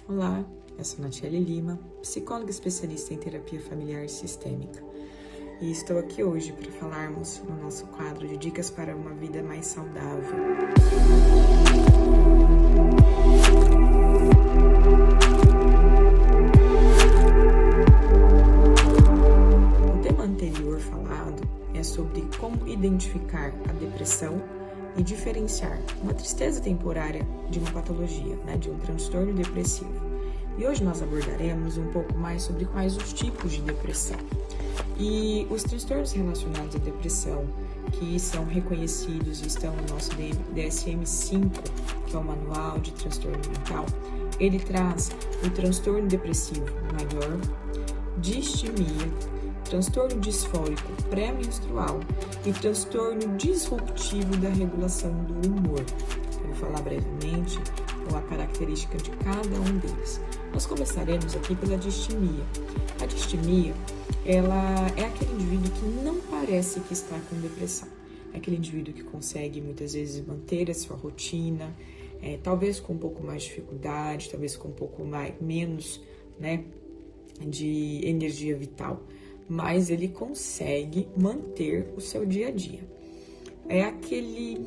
Olá, eu sou Natiele Lima, psicóloga especialista em terapia familiar sistêmica. E estou aqui hoje para falarmos no nosso quadro de dicas para uma vida mais saudável. O tema anterior falado é sobre como identificar a depressão e diferenciar uma tristeza temporária de uma patologia, de um transtorno depressivo. E hoje nós abordaremos um pouco mais sobre quais os tipos de depressão. E os transtornos relacionados à depressão, que são reconhecidos e estão no nosso DSM-5, que é o Manual de Transtorno Mental, ele traz o transtorno depressivo maior, distimia, transtorno disfórico pré-menstrual e transtorno disruptivo da regulação do humor. Eu vou falar brevemente a característica de cada um deles. Nós começaremos aqui pela distimia. A distimia, ela é aquele indivíduo que não parece que está com depressão. É aquele indivíduo que consegue muitas vezes manter a sua rotina, talvez com um pouco mais de dificuldade, talvez com um pouco menos, de energia vital, mas ele consegue manter o seu dia a dia. É aquele,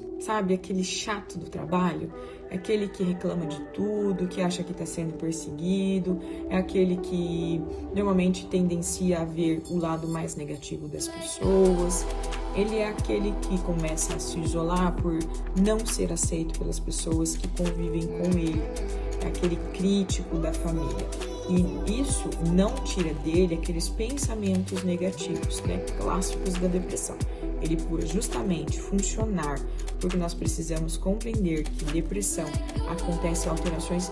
aquele chato do trabalho, é aquele que reclama de tudo, que acha que está sendo perseguido, é aquele que normalmente tendencia a ver o lado mais negativo das pessoas, ele é aquele que começa a se isolar por não ser aceito pelas pessoas que convivem com ele, é aquele crítico da família. E isso não tira dele aqueles pensamentos negativos, clássicos da depressão. Ele, por justamente funcionar, porque nós precisamos compreender que depressão acontece alterações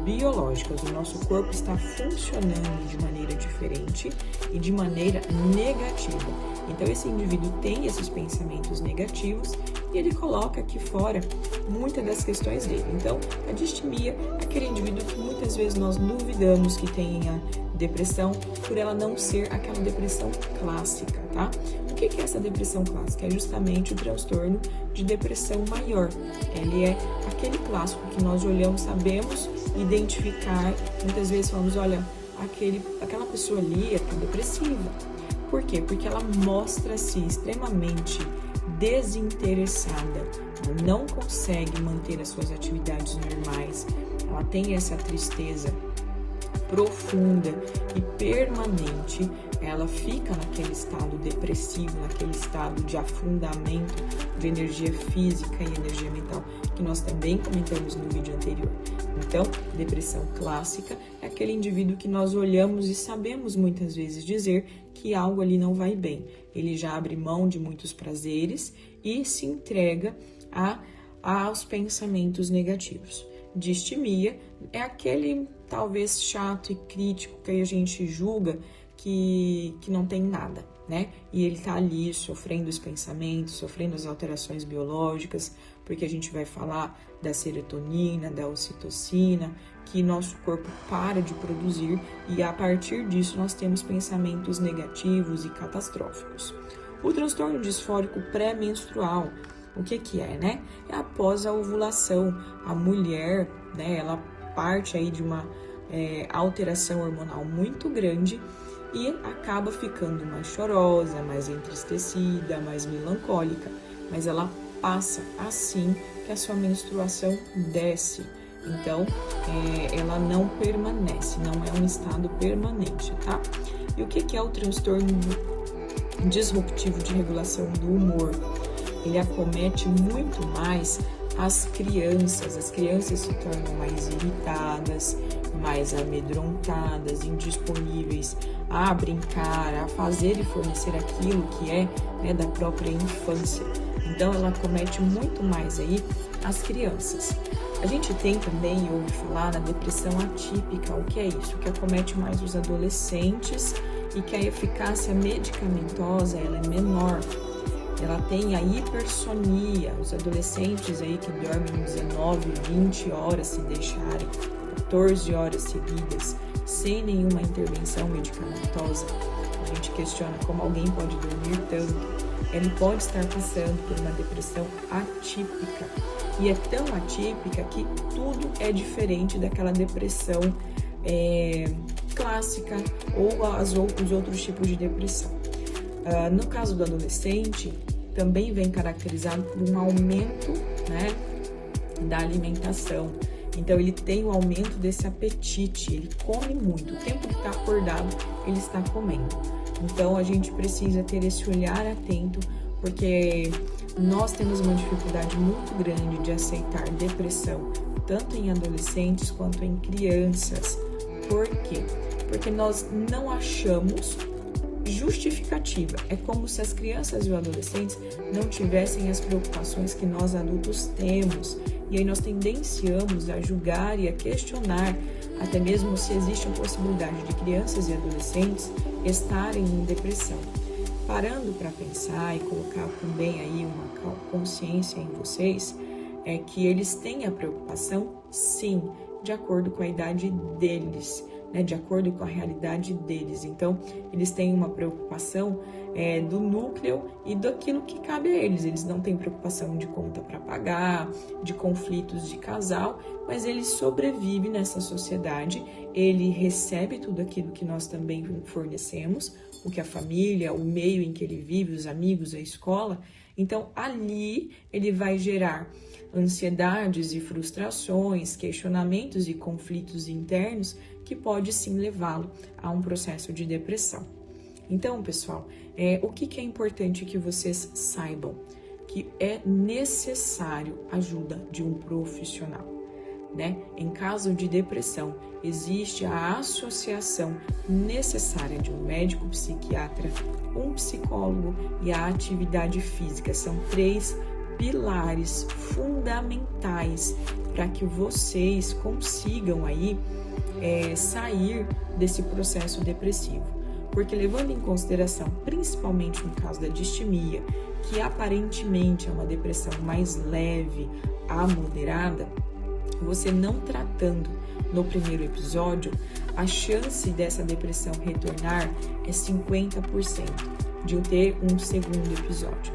biológicas. O nosso corpo está funcionando de maneira diferente e de maneira negativa. Então, esse indivíduo tem esses pensamentos negativos e ele coloca aqui fora muitas das questões dele. Então, a distimia é aquele indivíduo que muitas vezes nós duvidamos que tenha depressão por ela não ser aquela depressão clássica, tá? O que é essa depressão clássica? É justamente o transtorno de depressão maior. Ele é aquele clássico que nós olhamos, sabemos identificar, muitas vezes falamos, olha, aquela pessoa ali é depressiva. Por quê? Porque ela mostra-se extremamente desinteressada, ela não consegue manter as suas atividades normais, ela tem essa tristeza profunda e permanente, ela fica naquele estado depressivo, naquele estado de afundamento de energia física e energia mental, que nós também comentamos no vídeo anterior. Então, depressão clássica é aquele indivíduo que nós olhamos e sabemos muitas vezes dizer que algo ali não vai bem. Ele já abre mão de muitos prazeres e se entrega aos pensamentos negativos. Distimia é aquele talvez chato e crítico que a gente julga que não tem nada, E ele tá ali sofrendo os pensamentos, sofrendo as alterações biológicas, porque a gente vai falar da serotonina, da ocitocina, que nosso corpo para de produzir e a partir disso nós temos pensamentos negativos e catastróficos. O transtorno disfórico pré-menstrual, o que é, É após a ovulação, a mulher, ela parte aí de uma alteração hormonal muito grande e acaba ficando mais chorosa, mais entristecida, mais melancólica, mas ela passa assim que a sua menstruação desce. Então, ela não permanece, não é um estado permanente, tá? E o que é o transtorno disruptivo de regulação do humor? Ele acomete muito mais as crianças se tornam mais irritadas, mais amedrontadas, indisponíveis a brincar, a fazer e fornecer aquilo que é da própria infância. Então, ela acomete muito mais aí as crianças. A gente tem também, ouve falar, na depressão atípica. O que é isso? Que acomete mais os adolescentes e que a eficácia medicamentosa ela é menor. Ela tem a hipersonia, os adolescentes aí que dormem 19, 20 horas se deixarem, 14 horas seguidas, sem nenhuma intervenção medicamentosa. A gente questiona como alguém pode dormir tanto. Ele pode estar passando por uma depressão atípica. e é tão atípica que tudo é diferente daquela depressão clássica ou os outros tipos de depressão. No caso do adolescente, também vem caracterizado por um aumento, né, da alimentação. Então, ele tem o aumento desse apetite, ele come muito. O tempo que está acordado, ele está comendo. Então, a gente precisa ter esse olhar atento, porque nós temos uma dificuldade muito grande de aceitar depressão, tanto em adolescentes quanto em crianças. Por quê? Porque nós não achamos justificativa. É como se as crianças e os adolescentes não tivessem as preocupações que nós adultos temos. E aí nós tendenciamos a julgar e a questionar até mesmo se existe a possibilidade de crianças e adolescentes estarem em depressão. Parando para pensar e colocar também aí uma consciência em vocês, é que eles têm a preocupação, sim, de acordo com a idade deles, né, de acordo com a realidade deles. Então, eles têm uma preocupação do núcleo e daquilo que cabe a eles. Eles não têm preocupação de conta para pagar, de conflitos de casal, mas ele sobrevive nessa sociedade, ele recebe tudo aquilo que nós também fornecemos, o que a família, o meio em que ele vive, os amigos, a escola. Então, ali ele vai gerar ansiedades e frustrações, questionamentos e conflitos internos que pode sim levá-lo a um processo de depressão. Então, pessoal, o que é importante que vocês saibam? Que é necessário a ajuda de um profissional, né? Em caso de depressão, existe a associação necessária de um médico psiquiatra, um psicólogo e a atividade física. São 3 pilares fundamentais para que vocês consigam aí sair desse processo depressivo. Porque levando em consideração, principalmente no caso da distimia, que aparentemente é uma depressão mais leve a moderada, você não tratando no primeiro episódio, a chance dessa depressão retornar é 50% de eu ter um segundo episódio.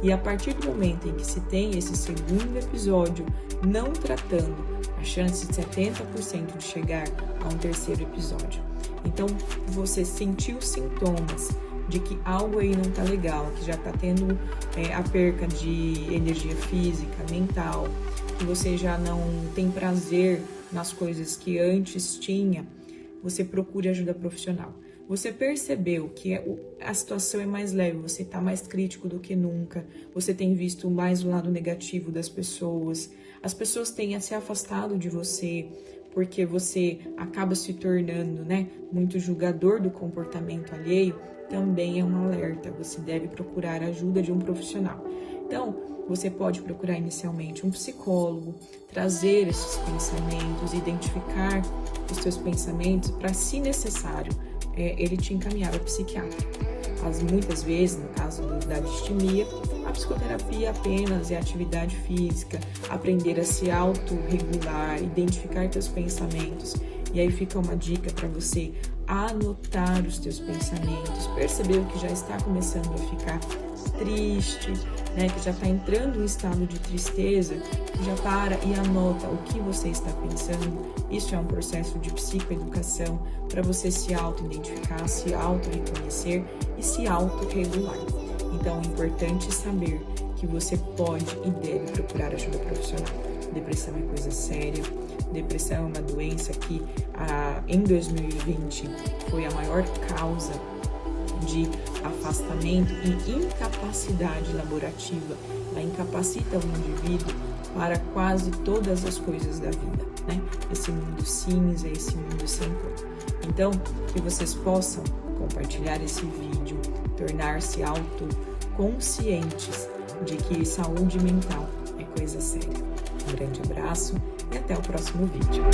E a partir do momento em que se tem esse segundo episódio não tratando, a chance de 70% de chegar a um terceiro episódio. Então, você sentiu sintomas de que algo aí não tá legal, que já tá tendo a perca de energia física, mental, que você já não tem prazer nas coisas que antes tinha, você procure ajuda profissional. Você percebeu que a situação é mais leve, você está mais crítico do que nunca, você tem visto mais o lado negativo das pessoas, as pessoas têm se afastado de você, porque você acaba se tornando, né, muito julgador do comportamento alheio, também é um alerta, você deve procurar a ajuda de um profissional. Então, você pode procurar inicialmente um psicólogo, trazer esses pensamentos, identificar os seus pensamentos para, se necessário, ele te encaminhar ao psiquiatra. Muitas vezes, no caso da distimia, a psicoterapia apenas é atividade física, aprender a se autorregular, identificar teus pensamentos. E aí fica uma dica para você anotar os teus pensamentos, perceber o que já está começando a ficar triste, né, que já está entrando em estado de tristeza, já para e anota o que você está pensando. Isso é um processo de psicoeducação para você se auto-identificar, se auto-reconhecer e se auto-regular. Então, é importante saber que você pode e deve procurar ajuda profissional. Depressão é coisa séria. Depressão é uma doença que em 2020 foi a maior causa de afastamento e incapacidade laborativa. Ela incapacita o indivíduo para quase todas as coisas da vida, né? Esse mundo cinza, esse mundo sem cor. Então, que vocês possam compartilhar esse vídeo, tornar-se autoconscientes de que saúde mental é coisa séria. Um grande abraço e até o próximo vídeo.